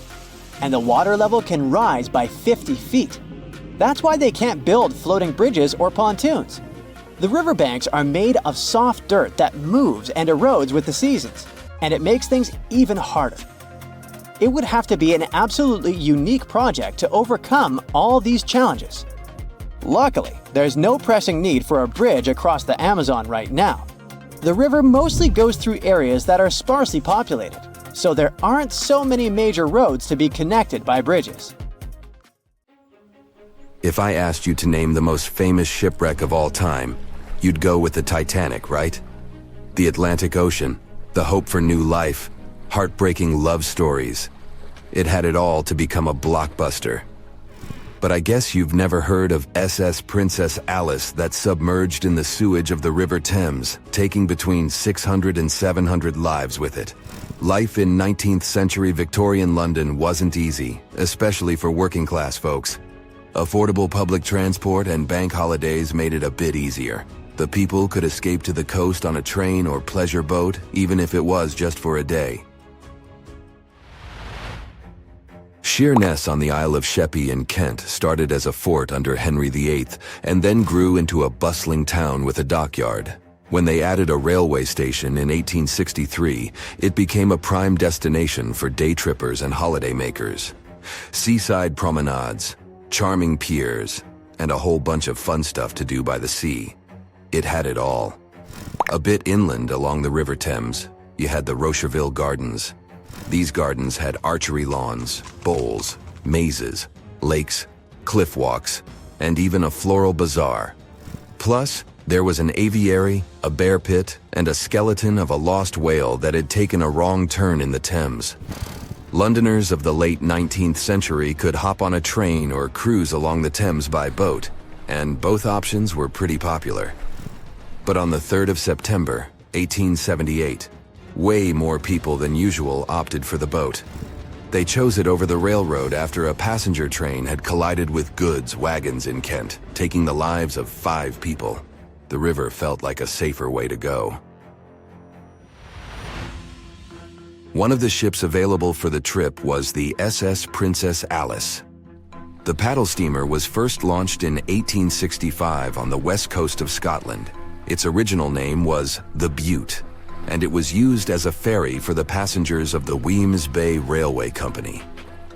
And the water level can rise by 50 feet. That's why they can't build floating bridges or pontoons. The riverbanks are made of soft dirt that moves and erodes with the seasons, and it makes things even harder. It would have to be an absolutely unique project to overcome all these challenges. Luckily, there's no pressing need for a bridge across the Amazon right now. The river mostly goes through areas that are sparsely populated, so there aren't so many major roads to be connected by bridges. If I asked you to name the most famous shipwreck of all time, you'd go with the Titanic, right? The Atlantic Ocean, the hope for new life, heartbreaking love stories. It had it all to become a blockbuster. But I guess you've never heard of SS Princess Alice that submerged in the sewage of the River Thames, taking between 600 and 700 lives with it. Life in 19th century Victorian London wasn't easy, especially for working class folks. Affordable public transport and bank holidays made it a bit easier. The people could escape to the coast on a train or pleasure boat, even if it was just for a day. Sheerness on the Isle of Sheppey in Kent started as a fort under Henry VIII and then grew into a bustling town with a dockyard. When they added a railway station in 1863, it became a prime destination for day trippers and holidaymakers. Seaside promenades, charming piers, and a whole bunch of fun stuff to do by the sea. It had it all. A bit inland along the River Thames, you had the Rocherville Gardens. These gardens had archery lawns, bowls, mazes, lakes, cliff walks, and even a floral bazaar. Plus, there was an aviary, a bear pit, and a skeleton of a lost whale that had taken a wrong turn in the Thames. Londoners of the late 19th century could hop on a train or cruise along the Thames by boat, and both options were pretty popular. But on the 3rd of September, 1878, way more people than usual opted for the boat. They chose it over the railroad after a passenger train had collided with goods wagons in Kent, taking the lives of 5 people. The river felt like a safer way to go. One of the ships available for the trip was the SS Princess Alice. The paddle steamer was first launched in 1865 on the west coast of Scotland. Its original name was the Bute, and it was used as a ferry for the passengers of the Weems Bay Railway Company.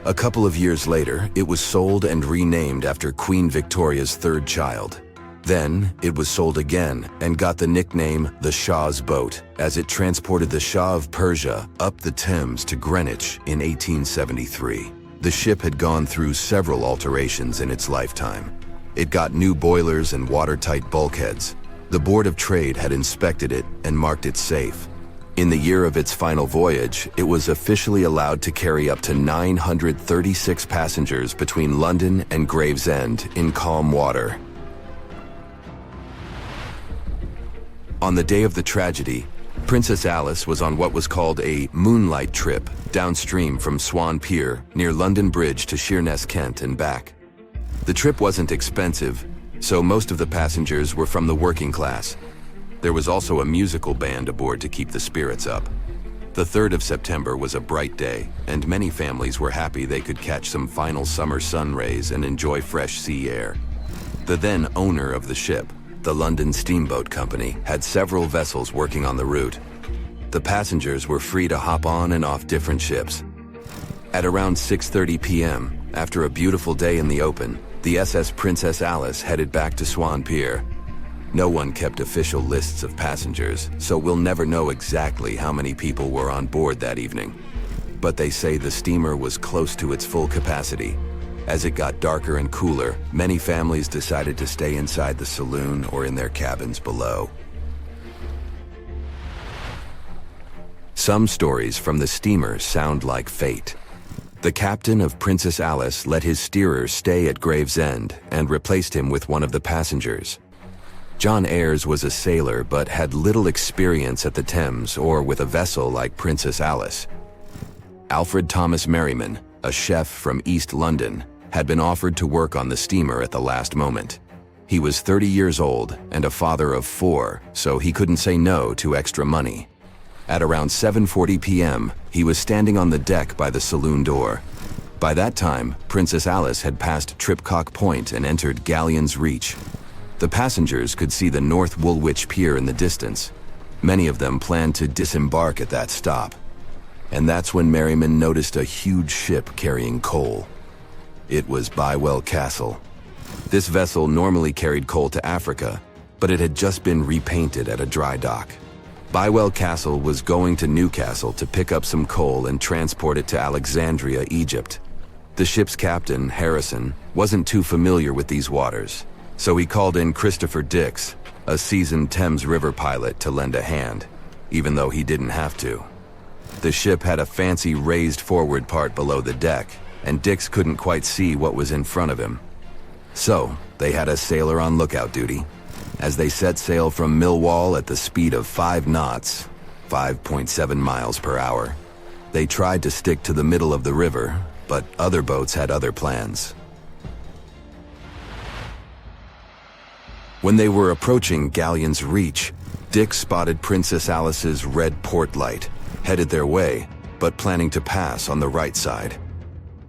A couple of years later, it was sold and renamed after Queen Victoria's 3rd child. Then, it was sold again and got the nickname the Shah's Boat, as it transported the Shah of Persia up the Thames to Greenwich in 1873. The ship had gone through several alterations in its lifetime. It got new boilers and watertight bulkheads. The Board of Trade had inspected it and marked it safe. In the year of its final voyage, it was officially allowed to carry up to 936 passengers between London and Gravesend in calm water. On the day of the tragedy, Princess Alice was on what was called a moonlight trip downstream from Swan Pier near London Bridge to Sheerness, Kent and back. The trip wasn't expensive, so most of the passengers were from the working class. There was also a musical band aboard to keep the spirits up. The 3rd of September was a bright day, and many families were happy they could catch some final summer sun rays and enjoy fresh sea air. The then owner of the ship, the London Steamboat Company, had several vessels working on the route. The passengers were free to hop on and off different ships. At around 6:30 p.m., after a beautiful day in the open, the SS Princess Alice headed back to Swan Pier. No one kept official lists of passengers, so we'll never know exactly how many people were on board that evening. But they say the steamer was close to its full capacity. As it got darker and cooler, many families decided to stay inside the saloon or in their cabins below. Some stories from the steamer sound like fate. The captain of Princess Alice let his steerer stay at Gravesend and replaced him with one of the passengers. John Ayres was a sailor but had little experience at the Thames or with a vessel like Princess Alice. Alfred Thomas Merriman, a chef from East London, had been offered to work on the steamer at the last moment. He was 30 years old and a father of 4, so he couldn't say no to extra money. At around 7:40 p.m., he was standing on the deck by the saloon door. By that time, Princess Alice had passed Tripcock Point and entered Galleon's Reach. The passengers could see the North Woolwich Pier in the distance. Many of them planned to disembark at that stop. And that's when Merriman noticed a huge ship carrying coal. It was Bywell Castle. This vessel normally carried coal to Africa, but it had just been repainted at a dry dock. Bywell Castle was going to Newcastle to pick up some coal and transport it to Alexandria, Egypt. The ship's captain, Harrison, wasn't too familiar with these waters, so he called in Christopher Dix, a seasoned Thames River pilot, to lend a hand, even though he didn't have to. The ship had a fancy raised forward part below the deck, and Dix couldn't quite see what was in front of him. So, they had a sailor on lookout duty. As they set sail from Millwall at the speed of 5 knots, 5.7 miles per hour, they tried to stick to the middle of the river, but other boats had other plans. When they were approaching Galleon's Reach, Dick spotted Princess Alice's red port light, headed their way, but planning to pass on the right side.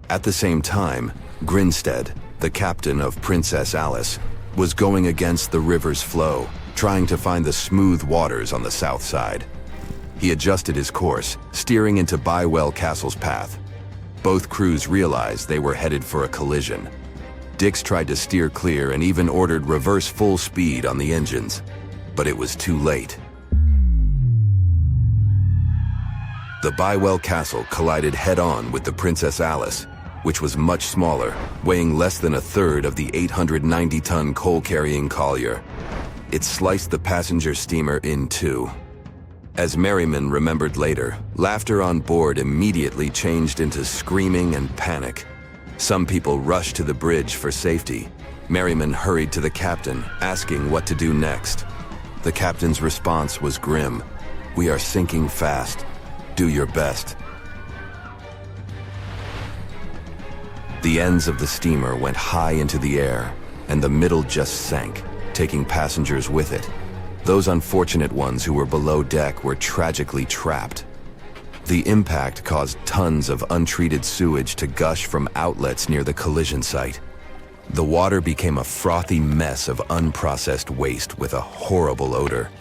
At the same time, Grinstead, the captain of Princess Alice, was going against the river's flow, trying to find the smooth waters on the south side. He adjusted his course, steering into Bywell Castle's path. Both crews realized they were headed for a collision. Dix tried to steer clear and even ordered reverse full speed on the engines, but it was too late. The Bywell Castle collided head-on with the Princess Alice, which was much smaller, weighing less than a third of the 890-ton coal-carrying collier. It sliced the passenger steamer in two. As Merriman remembered later, laughter on board immediately changed into screaming and panic. Some people rushed to the bridge for safety. Merriman hurried to the captain, asking what to do next. The captain's response was grim. "We are sinking fast. Do your best." The ends of the steamer went high into the air, and the middle just sank, taking passengers with it. Those unfortunate ones who were below deck were tragically trapped. The impact caused tons of untreated sewage to gush from outlets near the collision site. The water became a frothy mess of unprocessed waste with a horrible odor.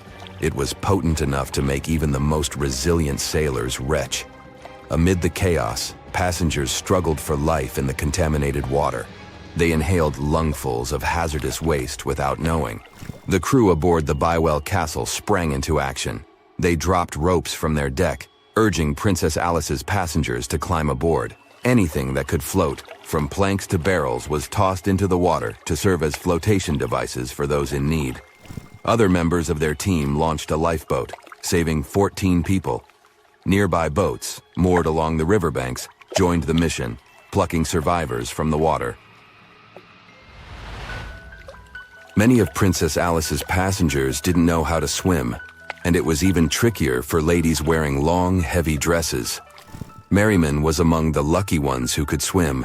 It was potent enough to make even the most resilient sailors retch. Amid the chaos, passengers struggled for life in the contaminated water. They inhaled lungfuls of hazardous waste without knowing. The crew aboard the Bywell Castle sprang into action. They dropped ropes from their deck, urging Princess Alice's passengers to climb aboard. Anything that could float, from planks to barrels, was tossed into the water to serve as flotation devices for those in need. Other members of their team launched a lifeboat, saving 14 people. Nearby boats, moored along the riverbanks, joined the mission, plucking survivors from the water. Many of Princess Alice's passengers didn't know how to swim, and it was even trickier for ladies wearing long, heavy dresses. Merriman was among the lucky ones who could swim.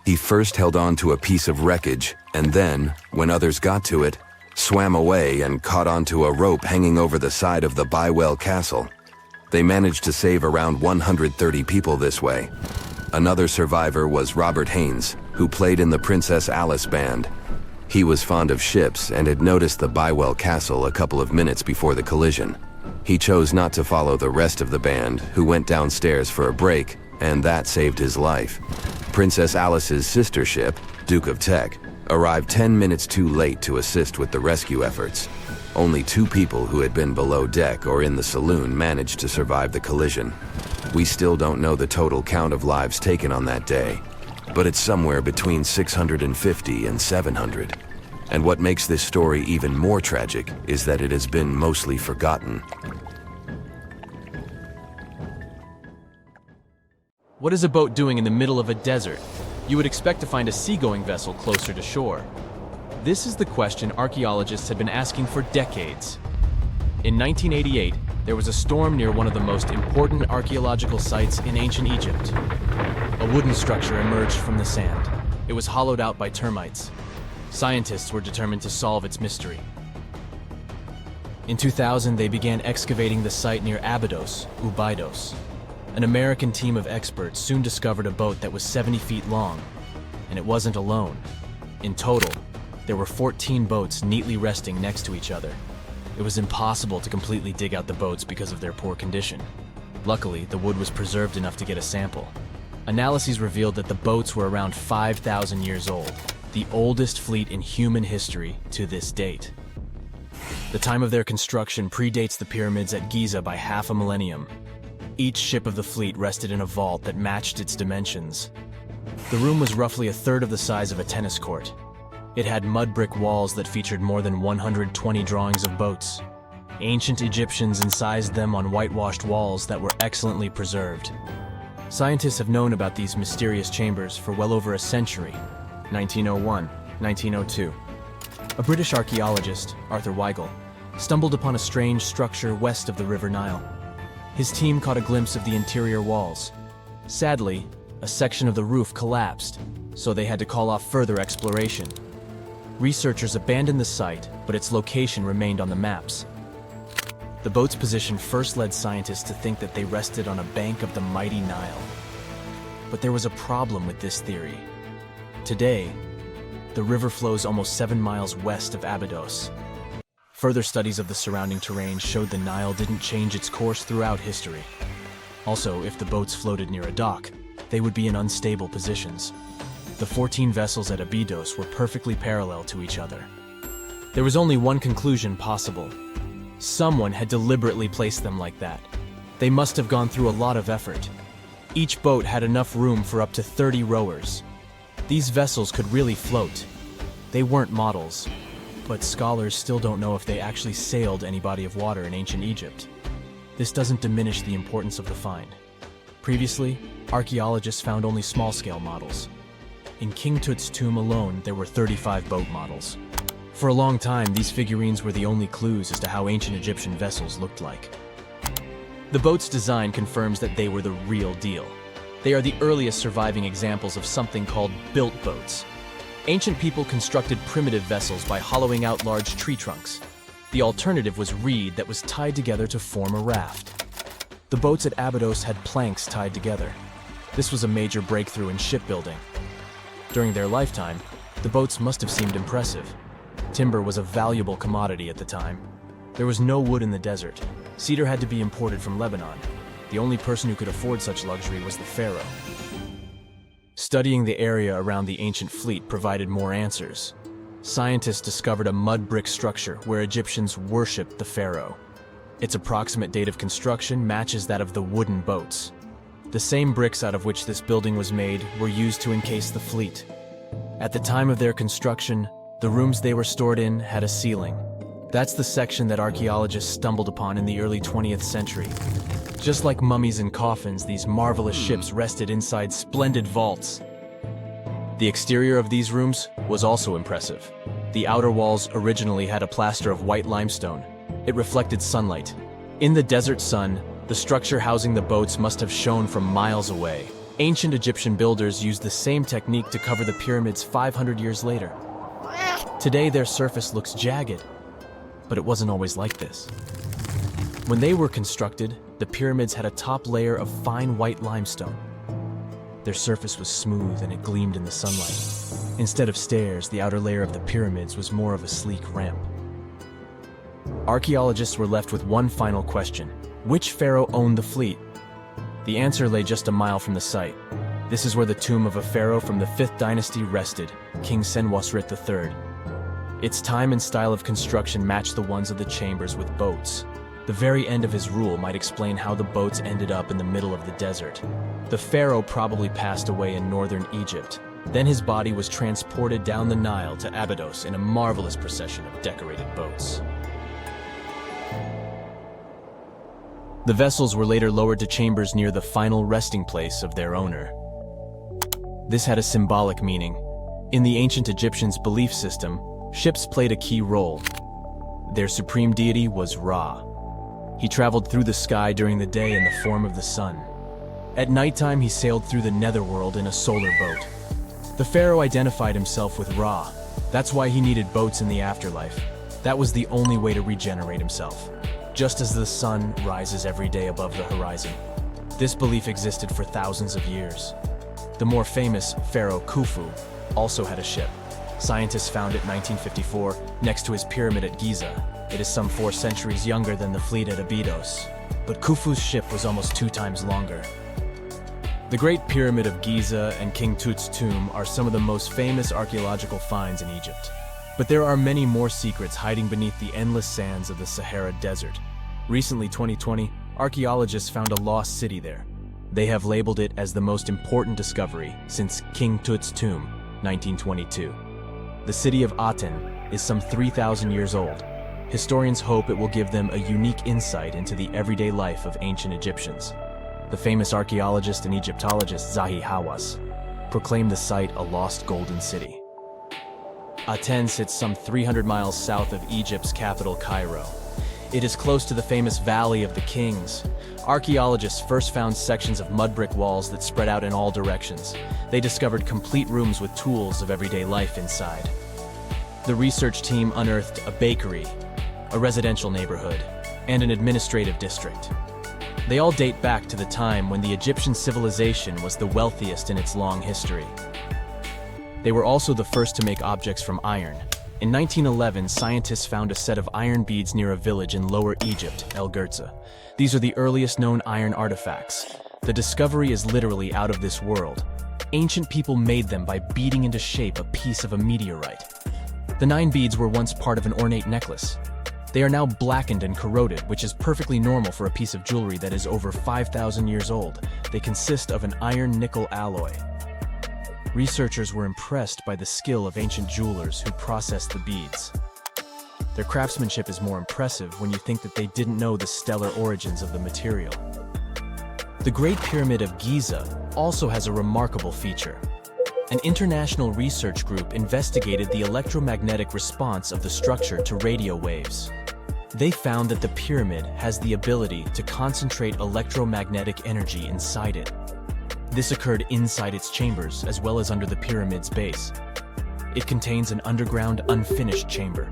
He first held on to a piece of wreckage, and then, when others got to it, swam away and caught onto a rope hanging over the side of the Bywell Castle. They managed to save around 130 people this way. Another survivor was Robert Haynes, who played in the Princess Alice band. He was fond of ships and had noticed the Bywell Castle a couple of minutes before the collision. He chose not to follow the rest of the band, who went downstairs for a break, and that saved his life. Princess Alice's sister ship, Duke of Teck, arrived 10 minutes too late to assist with the rescue efforts. Only 2 people who had been below deck or in the saloon managed to survive the collision. We still don't know the total count of lives taken on that day, but it's somewhere between 650 and 700. And what makes this story even more tragic is that it has been mostly forgotten. What is a boat doing in the middle of a desert? You would expect to find a seagoing vessel closer to shore. This is the question archaeologists have been asking for decades. In 1988, there was a storm near one of the most important archaeological sites in ancient Egypt. A wooden structure emerged from the sand. It was hollowed out by termites. Scientists were determined to solve its mystery. In 2000, they began excavating the site near Abydos, Ubidos. An American team of experts soon discovered a boat that was 70 feet long, and it wasn't alone. In total, there were 14 boats neatly resting next to each other. It was impossible to completely dig out the boats because of their poor condition. Luckily, the wood was preserved enough to get a sample. Analyses revealed that the boats were around 5,000 years old, the oldest fleet in human history to this date. The time of their construction predates the pyramids at Giza by half a millennium. Each ship of the fleet rested in a vault that matched its dimensions. The room was roughly a third of the size of a tennis court. It had mud brick walls that featured more than 120 drawings of boats. Ancient Egyptians incised them on whitewashed walls that were excellently preserved. Scientists have known about these mysterious chambers for well over a century. 1901, 1902. A British archaeologist, Arthur Weigel, stumbled upon a strange structure west of the River Nile. His team caught a glimpse of the interior walls. Sadly, a section of the roof collapsed, so they had to call off further exploration. Researchers abandoned the site, but its location remained on the maps. The boat's position first led scientists to think that they rested on a bank of the mighty Nile. But there was a problem with this theory. Today, the river flows almost 7 miles west of Abydos. Further studies of the surrounding terrain showed the Nile didn't change its course throughout history. Also, if the boats floated near a dock, they would be in unstable positions. The 14 vessels at Abydos were perfectly parallel to each other. There was only one conclusion possible. Someone had deliberately placed them like that. They must have gone through a lot of effort. Each boat had enough room for up to 30 rowers. These vessels could really float. They weren't models, but scholars still don't know if they actually sailed any body of water in ancient Egypt. This doesn't diminish the importance of the find. Previously, archaeologists found only small-scale models. In King Tut's tomb alone, there were 35 boat models. For a long time, these figurines were the only clues as to how ancient Egyptian vessels looked like. The boat's design confirms that they were the real deal. They are the earliest surviving examples of something called built boats. Ancient people constructed primitive vessels by hollowing out large tree trunks. The alternative was reed that was tied together to form a raft. The boats at Abydos had planks tied together. This was a major breakthrough in shipbuilding. During their lifetime, the boats must have seemed impressive. Timber was a valuable commodity at the time. There was no wood in the desert. Cedar had to be imported from Lebanon. The only person who could afford such luxury was the pharaoh. Studying the area around the ancient fleet provided more answers. Scientists discovered a mud brick structure where Egyptians worshipped the pharaoh. Its approximate date of construction matches that of the wooden boats. The same bricks out of which this building was made were used to encase the fleet. At the time of their construction, the rooms they were stored in had a ceiling. That's the section that archaeologists stumbled upon in the early 20th century. Just like mummies and coffins, these marvelous ships rested inside splendid vaults. The exterior of these rooms was also impressive. The outer walls originally had a plaster of white limestone. It reflected sunlight. In the desert sun, the structure housing the boats must have shone from miles away. Ancient Egyptian builders used the same technique to cover the pyramids 500 years later. Today, their surface looks jagged, but it wasn't always like this. When they were constructed, the pyramids had a top layer of fine white limestone. Their surface was smooth and it gleamed in the sunlight. Instead of stairs, the outer layer of the pyramids was more of a sleek ramp. Archaeologists were left with one final question. Which pharaoh owned the fleet? The answer lay just a mile from the site. This is where the tomb of a pharaoh from the 5th dynasty rested, King Senwosret III. Its time and style of construction matched the ones of the chambers with boats. The very end of his rule might explain how the boats ended up in the middle of the desert. The pharaoh probably passed away in northern Egypt. Then his body was transported down the Nile to Abydos in a marvelous procession of decorated boats. The vessels were later lowered to chambers near the final resting place of their owner. This had a symbolic meaning. In the ancient Egyptians' belief system, ships played a key role. Their supreme deity was Ra. He traveled through the sky during the day in the form of the sun. At nighttime, he sailed through the netherworld in a solar boat. The pharaoh identified himself with Ra, That's why he needed boats in the afterlife. That was the only way to regenerate himself, just as the sun rises every day above the horizon. This belief existed for thousands of years. The more famous Pharaoh Khufu also had a ship. Scientists found it in 1954 next to his pyramid at Giza. It is some 4 centuries younger than the fleet at Abydos, but Khufu's ship was almost 2 times longer. The Great Pyramid of Giza and King Tut's tomb are some of the most famous archaeological finds in Egypt. But there are many more secrets hiding beneath the endless sands of the Sahara Desert. Recently, 2020, archaeologists found a lost city there. They have labeled it as the most important discovery since King Tut's tomb, 1922. The city of Aten is some 3,000 years old. Historians hope it will give them a unique insight into the everyday life of ancient Egyptians. The famous archaeologist and Egyptologist Zahi Hawass proclaimed the site a lost golden city. Aten sits some 300 miles south of Egypt's capital, Cairo. It is close to the famous Valley of the Kings. Archaeologists first found sections of mud brick walls that spread out in all directions. They discovered complete rooms with tools of everyday life inside. The research team unearthed a bakery, a residential neighborhood, and an administrative district. They all date back to the time when the Egyptian civilization was the wealthiest in its long history. They were also the first to make objects from iron. In 1911, scientists found a set of iron beads near a village in Lower Egypt, El Girza. These are the earliest known iron artifacts. The discovery is literally out of this world. Ancient people made them by beating into shape a piece of a meteorite. The 9 beads were once part of an ornate necklace. They are now blackened and corroded, which is perfectly normal for a piece of jewelry that is over 5,000 years old. They consist of an iron-nickel alloy. Researchers were impressed by the skill of ancient jewelers who processed the beads. Their craftsmanship is more impressive when you think that they didn't know the stellar origins of the material. The Great Pyramid of Giza also has a remarkable feature. An international research group investigated the electromagnetic response of the structure to radio waves. They found that the pyramid has the ability to concentrate electromagnetic energy inside it. This occurred inside its chambers as well as under the pyramid's base. It contains an underground, unfinished chamber.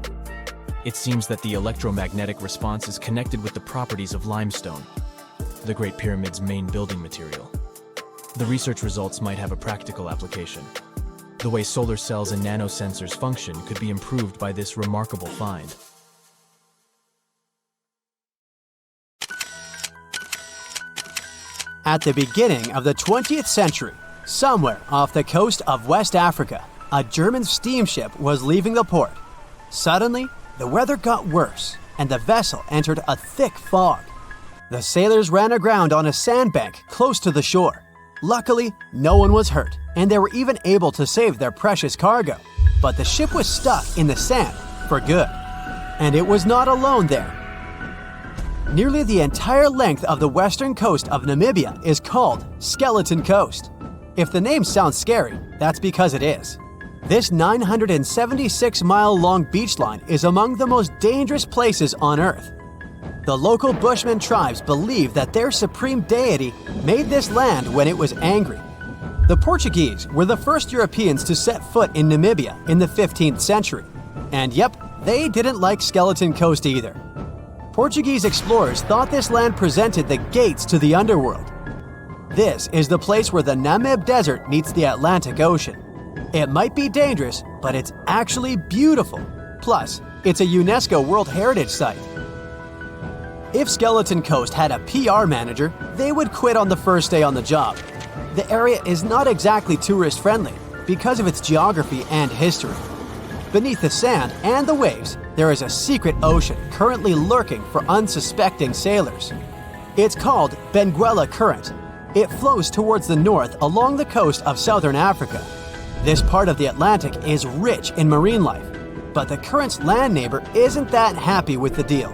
It seems that the electromagnetic response is connected with the properties of limestone, the Great Pyramid's main building material. The research results might have a practical application. The way solar cells and nanosensors function could be improved by this remarkable find. At the beginning of the 20th century, somewhere off the coast of West Africa, a German steamship was leaving the port. Suddenly, the weather got worse, and the vessel entered a thick fog. The sailors ran aground on a sandbank close to the shore. Luckily, no one was hurt, and they were even able to save their precious cargo. But the ship was stuck in the sand for good. And it was not alone there. Nearly the entire length of the western coast of Namibia is called Skeleton Coast. If the name sounds scary, that's because it is. This 976-mile-long beach line is among the most dangerous places on Earth. The local Bushman tribes believe that their supreme deity made this land when it was angry. The Portuguese were the first Europeans to set foot in Namibia in the 15th century. And yep, they didn't like Skeleton Coast either. Portuguese explorers thought this land presented the gates to the underworld. This is the place where the Namib Desert meets the Atlantic Ocean. It might be dangerous, but it's actually beautiful. Plus, it's a UNESCO World Heritage Site. If Skeleton Coast had a PR manager, they would quit on the first day on the job. The area is not exactly tourist-friendly because of its geography and history. Beneath the sand and the waves, there is a secret ocean currently lurking for unsuspecting sailors. It's called Benguela Current. It flows towards the north along the coast of southern Africa. This part of the Atlantic is rich in marine life, but the current's land neighbor isn't that happy with the deal.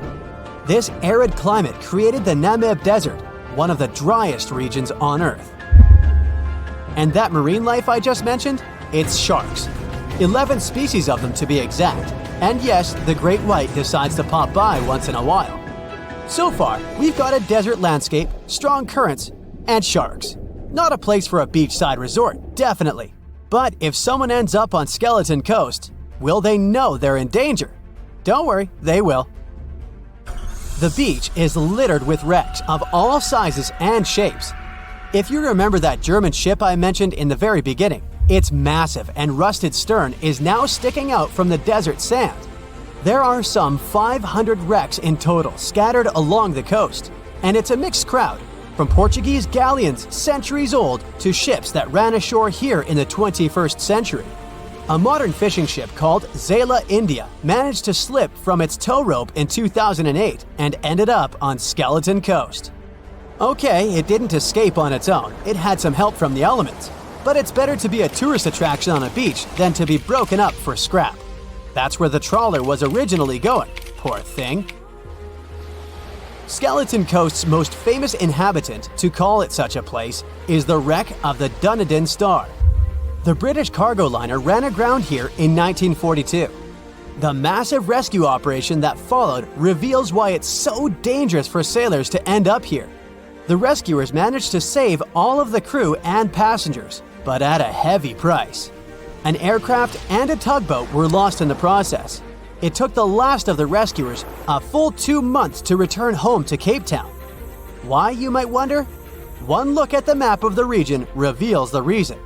This arid climate created the Namib Desert, one of the driest regions on Earth. And that marine life I just mentioned? It's sharks. 11 species of them to be exact. And yes, the great white decides to pop by once in a while. So far, we've got a desert landscape, strong currents, and sharks. Not a place for a beachside resort, definitely. But if someone ends up on Skeleton Coast, Will they know they're in danger? Don't worry, they will. The beach is littered with wrecks of all sizes and shapes. If you remember that German ship I mentioned in the very beginning, its massive and rusted stern is now sticking out from the desert sand. There are some 500 wrecks in total scattered along the coast, and it's a mixed crowd, from Portuguese galleons centuries old to ships that ran ashore here in the 21st century. A modern fishing ship called Zela India managed to slip from its tow rope in 2008 and ended up on Skeleton Coast. Okay, it didn't escape on its own, it had some help from the elements. But it's better to be a tourist attraction on a beach than to be broken up for scrap. That's where the trawler was originally going, poor thing. Skeleton Coast's most famous inhabitant, to call it such a place, is the wreck of the Dunedin Star. The British cargo liner ran aground here in 1942. The massive rescue operation that followed reveals why it's so dangerous for sailors to end up here. The rescuers managed to save all of the crew and passengers, but at a heavy price. An aircraft and a tugboat were lost in the process. It took the last of the rescuers a full 2 months to return home to Cape Town. Why, you might wonder? One look at the map of the region reveals the reason.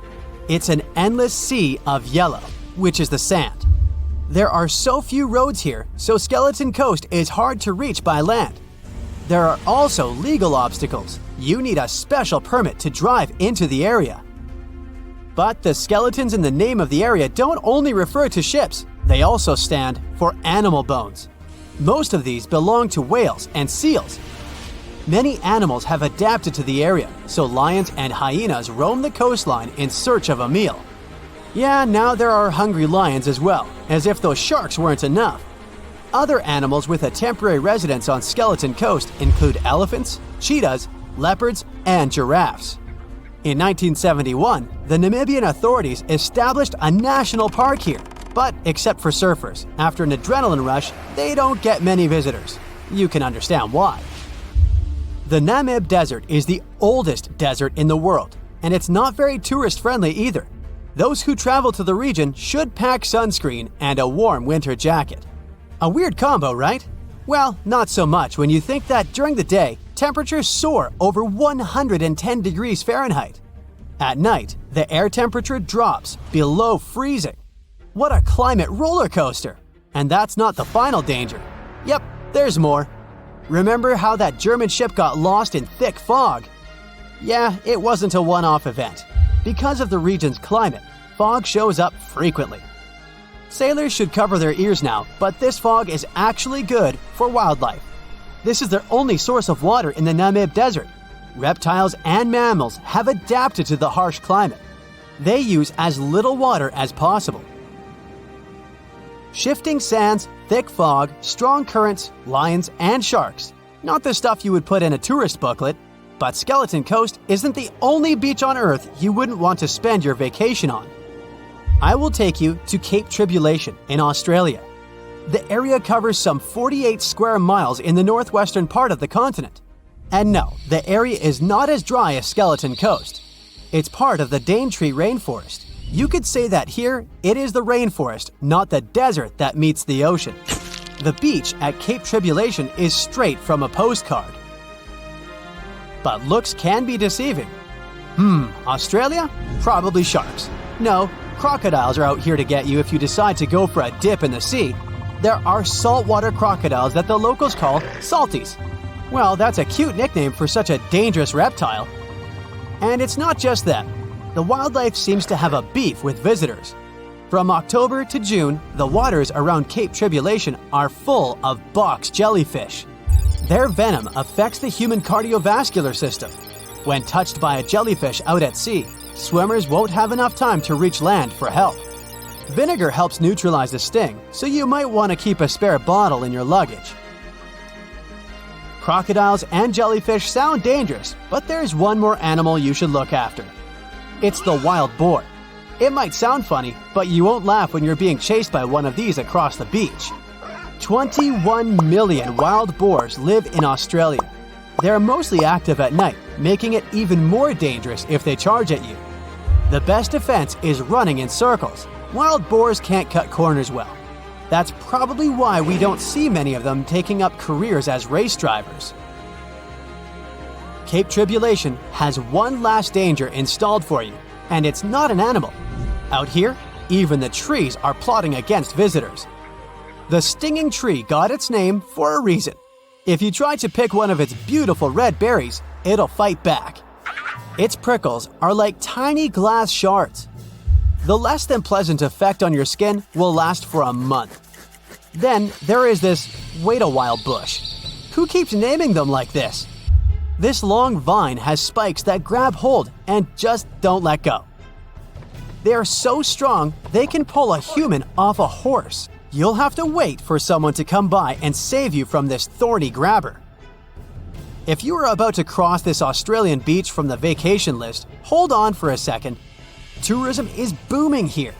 It's an endless sea of yellow, which is the sand. There are so few roads here, so Skeleton Coast is hard to reach by land. There are also legal obstacles. You need a special permit to drive into the area. But the skeletons in the name of the area don't only refer to ships, they also stand for animal bones. Most of these belong to whales and seals. Many animals have adapted to the area, so lions and hyenas roam the coastline in search of a meal. Yeah, now there are hungry lions as well, as if those sharks weren't enough. Other animals with a temporary residence on Skeleton Coast include elephants, cheetahs, leopards, and giraffes. In 1971, the Namibian authorities established a national park here, but except for surfers, after an adrenaline rush, they don't get many visitors. You can understand why. The Namib Desert is the oldest desert in the world, and it's not very tourist-friendly either. Those who travel to the region should pack sunscreen and a warm winter jacket. A weird combo, right? Well, not so much when you think that during the day, temperatures soar over 110 degrees Fahrenheit. At night, the air temperature drops below freezing. What a climate roller coaster! And that's not the final danger. Yep, there's more. Remember how that German ship got lost in thick fog? Yeah, it wasn't a one-off event. Because of the region's climate, fog shows up frequently. Sailors should cover their ears now, but this fog is actually good for wildlife. This is their only source of water in the Namib Desert. Reptiles and mammals have adapted to the harsh climate. They use as little water as possible. Shifting sands, thick fog, strong currents, lions, and sharks. Not the stuff you would put in a tourist booklet, but Skeleton Coast isn't the only beach on Earth you wouldn't want to spend your vacation on. I will take you to Cape Tribulation in Australia. The area covers some 48 square miles in the northwestern part of the continent. And no, the area is not as dry as Skeleton Coast. It's part of the Daintree rainforest. You could say that here, it is the rainforest, not the desert that meets the ocean. The beach at Cape Tribulation is straight from a postcard. But looks can be deceiving. Australia? Probably sharks. No, crocodiles are out here to get you if you decide to go for a dip in the sea. There are saltwater crocodiles that the locals call salties. Well, that's a cute nickname for such a dangerous reptile. And it's not just that. The wildlife seems to have a beef with visitors. From October to June, the waters around Cape Tribulation are full of box jellyfish. Their venom affects the human cardiovascular system. When touched by a jellyfish out at sea, swimmers won't have enough time to reach land for help. Vinegar helps neutralize the sting, so you might want to keep a spare bottle in your luggage. Crocodiles and jellyfish sound dangerous, but there's one more animal you should look after. It's the wild boar. It might sound funny, but you won't laugh when you're being chased by one of these across the beach. 21 million wild boars live in Australia. They're mostly active at night, making it even more dangerous if they charge at you. The best defense is running in circles. Wild boars can't cut corners well. That's probably why we don't see many of them taking up careers as race drivers. Cape Tribulation has one last danger installed for you, and it's not an animal. Out here, even the trees are plotting against visitors. The stinging tree got its name for a reason. If you try to pick one of its beautiful red berries, it'll fight back. Its prickles are like tiny glass shards. The less than pleasant effect on your skin will last for a month. Then there is this wait a while bush. Who keeps naming them like this? This long vine has spikes that grab hold and just don't let go. They are so strong they can pull a human off a horse. You'll have to wait for someone to come by and save you from this thorny grabber. If you are about to cross this Australian beach from the vacation list, hold on for a second. Tourism is booming here.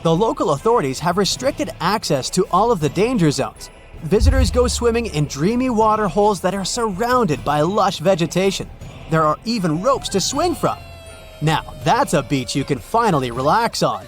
The local authorities have restricted access to all of the danger zones. Visitors go swimming in dreamy water holes that are surrounded by lush vegetation. There are even ropes to swing from. Now, that's a beach you can finally relax on.